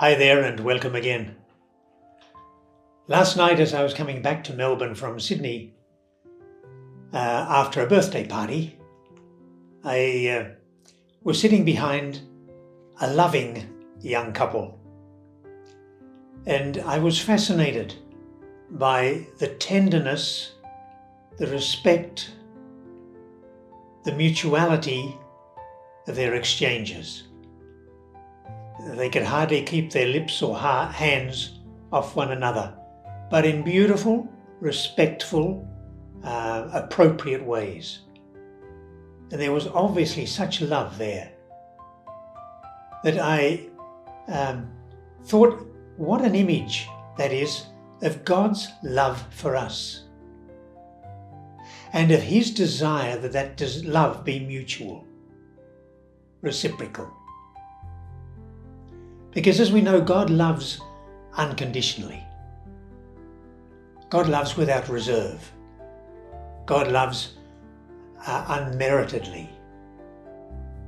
Hi there and welcome again. Last night as I was coming back to Melbourne from Sydney after a birthday party, I was sitting behind a loving young couple, and I was fascinated by the tenderness, the respect, the mutuality of their exchanges. They could hardly keep their lips or hands off one another, but in beautiful, respectful, appropriate ways. And there was obviously such love there that I thought, what an image that is of God's love for us and of His desire that love be mutual, reciprocal. Because as we know, God loves unconditionally. God loves without reserve. God loves unmeritedly.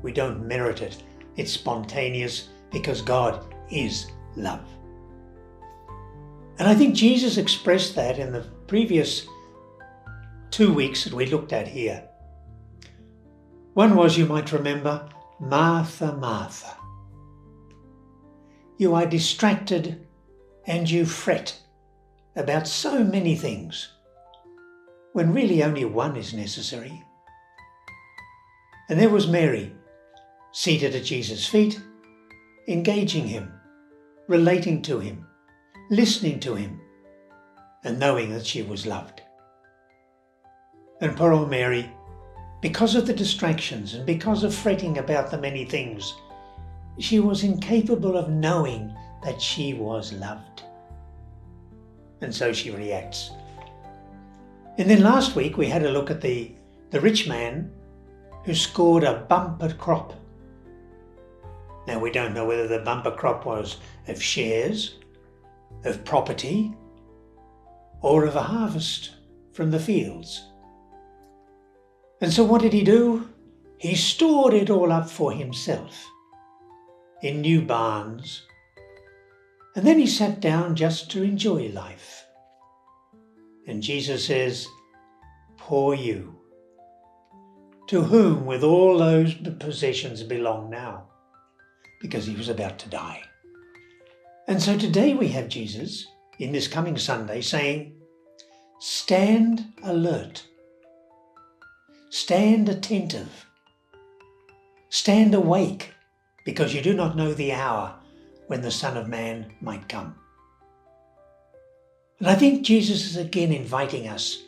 We don't merit it. It's spontaneous because God is love. And I think Jesus expressed that in the previous 2 weeks that we looked at here. One was, you might remember, Martha, Martha. You are distracted and you fret about so many things when really only one is necessary. And there was Mary, seated at Jesus' feet, engaging Him, relating to Him, listening to Him, and knowing that she was loved. And poor old Mary, because of the distractions and because of fretting about the many things, she was incapable of knowing that she was loved. And so she reacts. And then last week we had a look at the rich man who scored a bumper crop. Now we don't know whether the bumper crop was of shares, of property, or of a harvest from the fields. And so what did he do? He stored it all up for himself in new barns, and then he sat down just to enjoy life. And Jesus says, poor you, to whom with all those possessions belong now, because he was about to die. And so today we have Jesus, in this coming Sunday, saying, stand alert, stand attentive, stand awake, because you do not know the hour when the Son of Man might come. And I think Jesus is again inviting us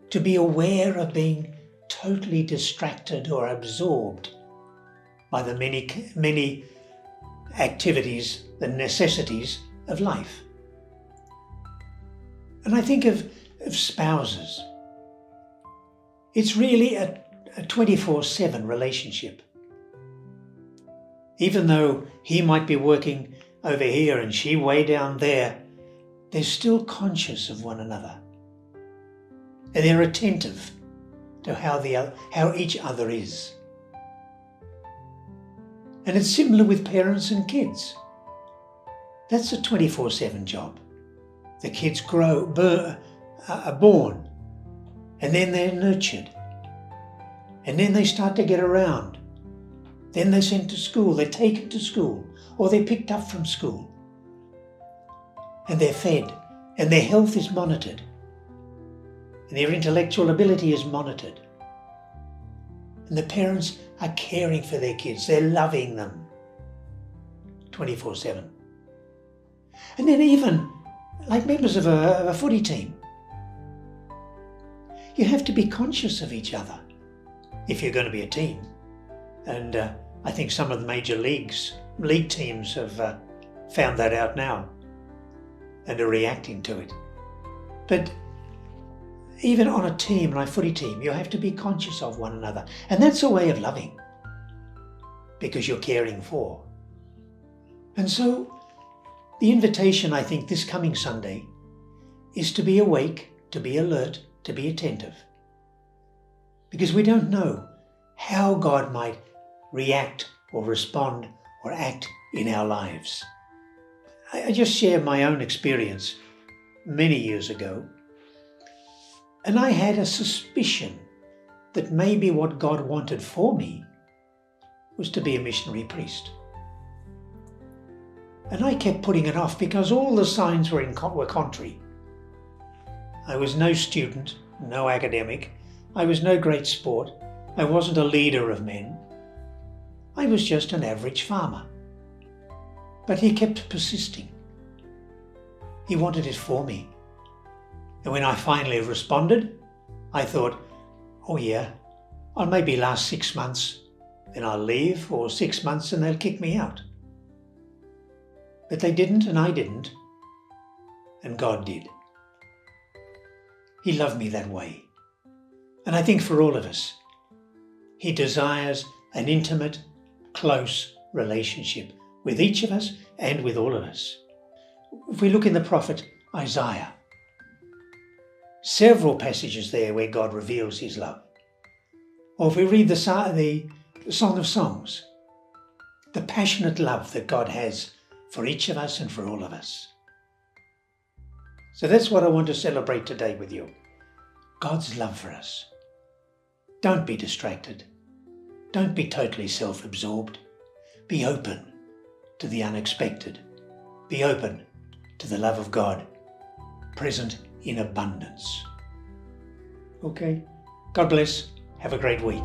to be aware of being totally distracted or absorbed by the many activities, the necessities of life. And I think of spouses. It's really a 24/7 relationship. Even though he might be working over here and she way down there, they're still conscious of one another. And they're attentive to how each other is. And it's similar with parents and kids. That's a 24/7 job. The kids are born, and then they're nurtured. And then they start to get around. Then they're sent to school, they're taken to school, or they're picked up from school. And they're fed, and their health is monitored. And their intellectual ability is monitored. And the parents are caring for their kids, they're loving them 24/7. And then even like members of a footy team, you have to be conscious of each other if you're going to be a team. And I think some of the major league teams have found that out now and are reacting to it. But even on a team, like a footy team, you have to be conscious of one another. And that's a way of loving, because you're caring for. And so the invitation, I think, this coming Sunday is to be awake, to be alert, to be attentive. Because we don't know how God might react or respond or act in our lives. I just share my own experience many years ago. And I had a suspicion that maybe what God wanted for me was to be a missionary priest. And I kept putting it off because all the signs were contrary. I was no student, no academic. I was no great sport. I wasn't a leader of men. I was just an average farmer. But he kept persisting. He wanted it for me. And when I finally responded, I thought, oh yeah, I'll maybe last 6 months, then I'll leave, or 6 months and they'll kick me out. But they didn't, and I didn't, and God did. He loved me that way. And I think for all of us, He desires an intimate, close relationship with each of us and with all of us. If we look in the prophet Isaiah, several passages there where God reveals His love. Or if we read the Song of Songs, the passionate love that God has for each of us and for all of us. So that's what I want to celebrate today with you. God's love for us. Don't be distracted. Don't be totally self-absorbed. Be open to the unexpected. Be open to the love of God, present in abundance. Okay? God bless. Have a great week.